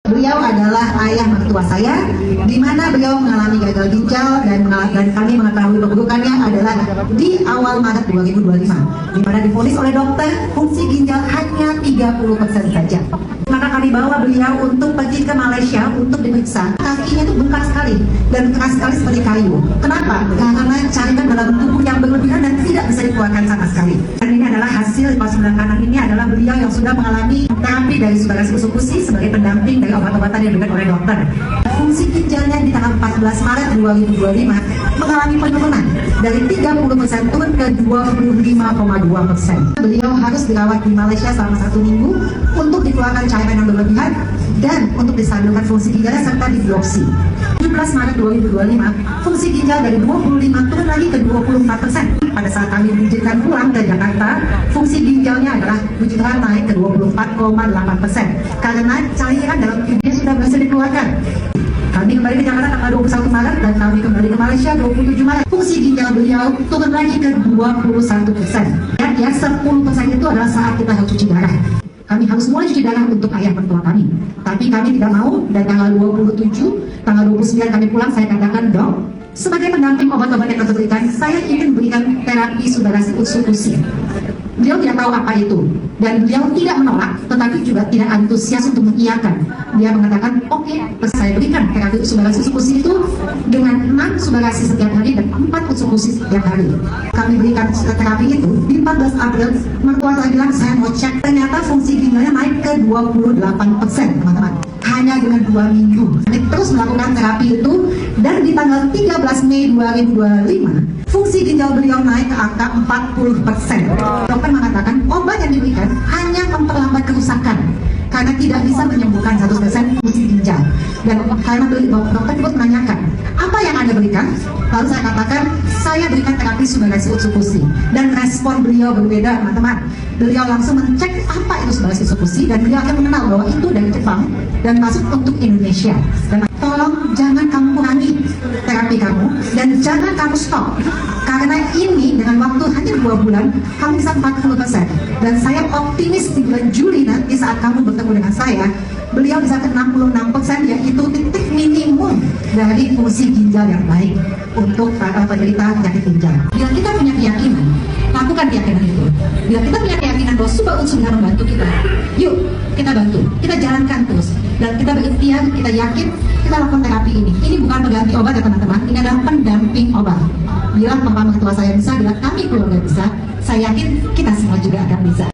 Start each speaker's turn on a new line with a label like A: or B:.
A: Beliau adalah ayah mertua saya, di mana beliau mengalami gagal ginjal dan kami mengetahui keburukannya adalah di awal Maret 2025, di mana divonis oleh dokter fungsi ginjal hanya 30% saja. Maka kami bawa beliau untuk pergi ke Malaysia untuk diperiksa. Kakinya itu bengkak sekali dan keras sekali seperti kayu. Kenapa? Karena cairan dalam tubuh yang berlebihan dan tidak bisa dikeluarkan sama sekali. Dan ini adalah hasil pas sebelah kanan ini adalah beliau yang sudah mengalami terapi dari saudara Sukusi sebagai pendamping dari obat-obatan yang diberikan oleh dokter. Fungsi ginjalnya di tanggal 14 Maret 2025 mengalami penurunan dari 30% turun ke 25,2%. Beliau harus dirawat di Malaysia selama 1 minggu untuk dikeluarkan cairan yang berlebihan dan untuk distabilkan fungsi ginjalnya serta dibiopsi. 17 Maret 2025, fungsi ginjal dari 25 turun lagi ke 24%. Pada saat kami diizinkan pulang ke Jakarta, fungsi ginjalnya adalah puji Tuhan naik ke 24,8% karena cairan dalam tubuhnya sudah berhasil dikeluarkan. Kami kembali ke Jakarta tanggal 21 Maret dan kami kembali ke Malaysia 27 Maret. Fungsi ginjal beliau turun lagi ke 21%. Dan ya 10% itu adalah saat kita harus cuci darah. Kami harus mulai cuci darah untuk ayah mertua kami. Tapi kami tidak mau, dan tanggal 27, tanggal 29 kami pulang, saya katakan, Dok, sebagai pendamping obat-obat yang kita berikan, saya ingin berikan terapi subarasi Utsukushi. Beliau tidak tahu apa itu, dan beliau tidak menolak, tetapi juga tidak antusias untuk mengiyakan. Dia mengatakan, oke, saya berikan terapi subarasi Utsukushi itu dengan 6 subarasi setiap hari dan 4 Utsukushi setiap hari. Kami berikan terapi itu di 14 April, mertua saya bilang, saya mau cek, ternyata fungsi ginjalnya naik ke 28%, teman-teman. Hanya dengan 2 minggu. Kami terus melakukan terapi itu, dan di tanggal 13 Mei 2025, fungsi ginjal beliau naik ke angka 40%. Dokter mengatakan obat yang diberikan hanya memperlambat kerusakan karena tidak bisa menyembuhkan 100% fungsi ginjal. Dan karena dokter pun menanyakan, apa yang Anda berikan? Lalu saya katakan, saya berikan terapi subarasi Utsukushi. Dan respon beliau berbeda, teman-teman. Beliau langsung mencek apa itu subarasi Utsukushi dan beliau akan mengenal bahwa itu dari Jepang dan masuk untuk Indonesia. Dan tolong jangan kamu kurangi terapi kamu dan jangan kamu stop. Karena ini dengan waktu hanya 2 bulan, kamu bisa 40%. Dan saya optimis di bulan Juli nanti saat kamu bertemu dengan saya, beliau bisa ke 66%, yaitu titik minimum dari fungsi ginjal yang baik untuk para penderita penyakit ginjal. Bila kita punya keyakinan, lakukan keyakinan itu. Bila kita punya keyakinan bahwa Suba Unsur bisa membantu kita, yuk kita bantu, kita jalankan terus. Dan kita berikhtiar, kita yakin, kita lakukan terapi ini. Ini bukan pengganti obat ya teman-teman, ini adalah pendamping obat. Bila papa mertua saya bisa, bila kami keluarga bisa, saya yakin kita semua juga akan bisa.